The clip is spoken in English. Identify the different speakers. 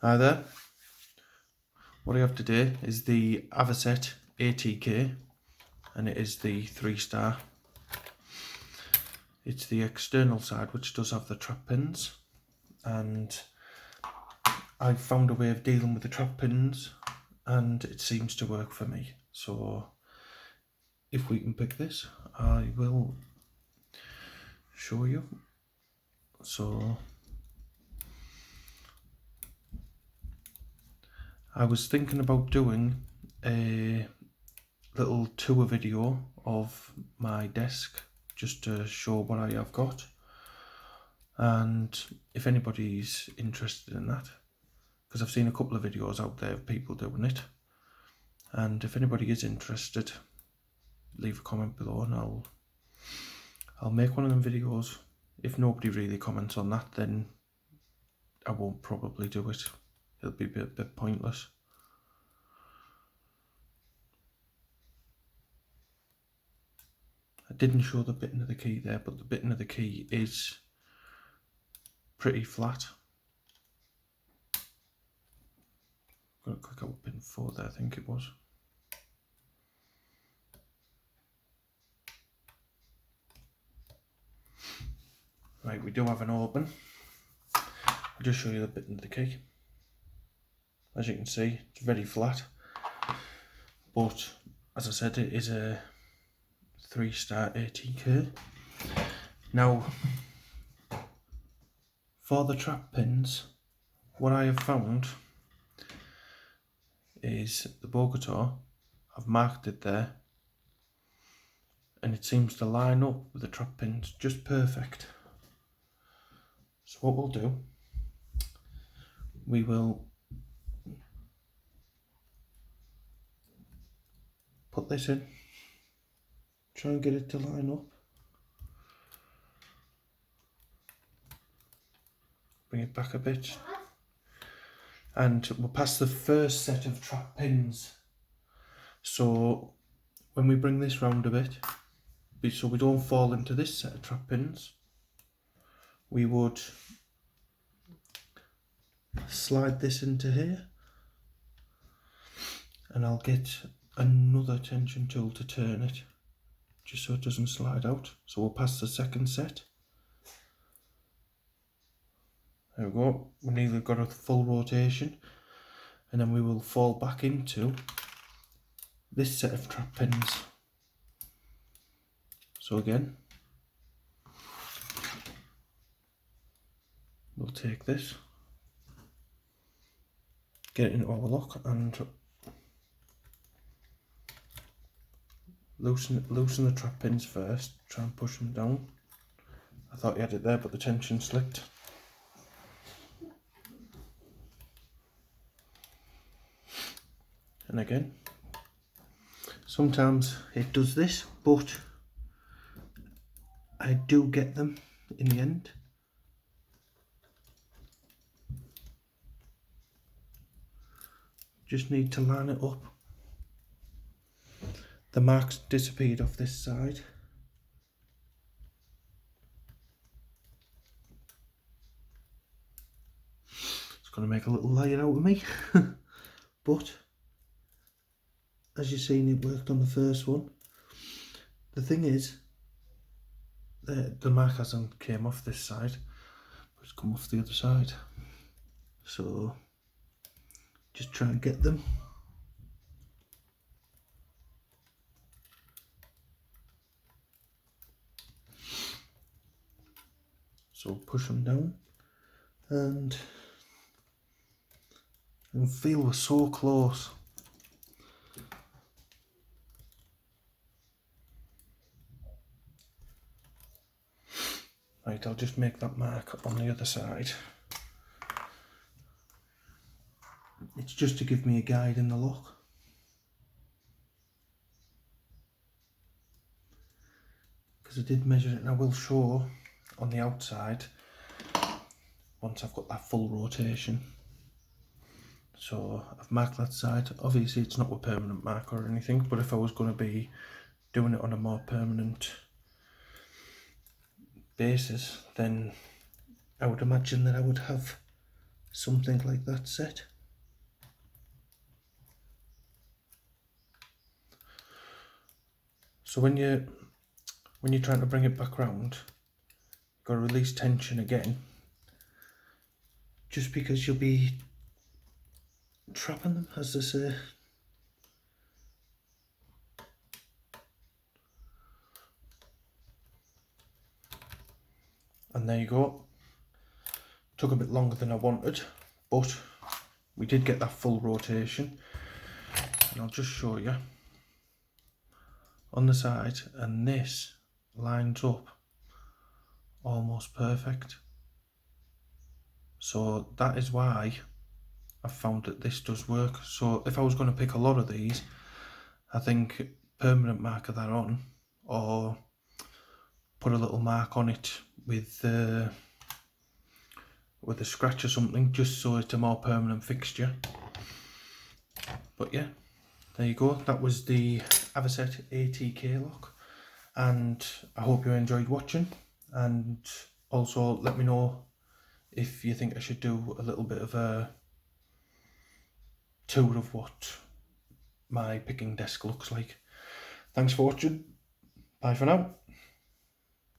Speaker 1: Hi there. What I have today is the Avocet ATK, and it is the 3-star. It's the external side which does have the trap pins, and I found a way of dealing with the trap pins and it seems to work for me. So if we can pick this, I will show you. So I was thinking about doing a little tour video of my desk just to show what I have got, and if anybody's interested in that, because I've seen a couple of videos out there of people doing it, and if anybody is interested, leave a comment below and I'll make one of them videos. If nobody really comments on that, then I won't probably do it. It'll be a bit pointless. I didn't show the bitting of the key there, but the bitting of the key is pretty flat. I'm going to click out pin 4 there, I think it was. Right, we do have an open. I'll just show you the bitting of the key. As you can see, it's very flat, but as I said, it is a 3-star ATK. Now, for the trap pins, what I have found is the Bogota, I've marked it there, and it seems to line up with the trap pins just perfect. So what we'll do, we will put this in, try and get it to line up, bring it back a bit, and we'll pass the first set of trap pins. So when we bring this round a bit, so we don't fall into this set of trap pins, we would slide this into here, and I'll get another tension tool to turn it just so it doesn't slide out. So we'll pass the second set. There we go, we nearly got a full rotation, and then we will fall back into this set of trap pins. So again, we'll take this, get it into our lock, and loosen the trap pins first, try and push them down. I thought you had it there, but the tension slipped. And again, sometimes it does this, but I do get them in the end. Just need to line it up. The marks disappeared off this side. It's going to make a little liar out of me, but as you've seen, it worked on the first one. The thing is, the mark hasn't came off this side, but it's come off the other side. So just try and get them. So push them down, and feel we're so close. Right, I'll just make that mark on the other side. It's just to give me a guide in the lock. Because I did measure it, and I will show on the outside once I've got that full rotation. So I've marked that side. Obviously it's not a permanent mark or anything, but if I was going to be doing it on a more permanent basis, then I would imagine that I would have something like that set. So when you're trying to bring it back round, you've got to release tension again, just because you'll be trapping them, as they say. And there you go. Took a bit longer than I wanted, but we did get that full rotation. And I'll just show you on the side, and this lines up almost perfect. So that is why I've found that this does work. So if I was going to pick a lot of these, I think permanent marker that on, or put a little mark on it with a scratch or something, just so it's a more permanent fixture. But yeah, there you go. That was the Avocet ATK lock, and I hope you enjoyed watching. And also let me know if you think I should do a little bit of a tour of what my picking desk looks like. Thanks for watching. Bye for now.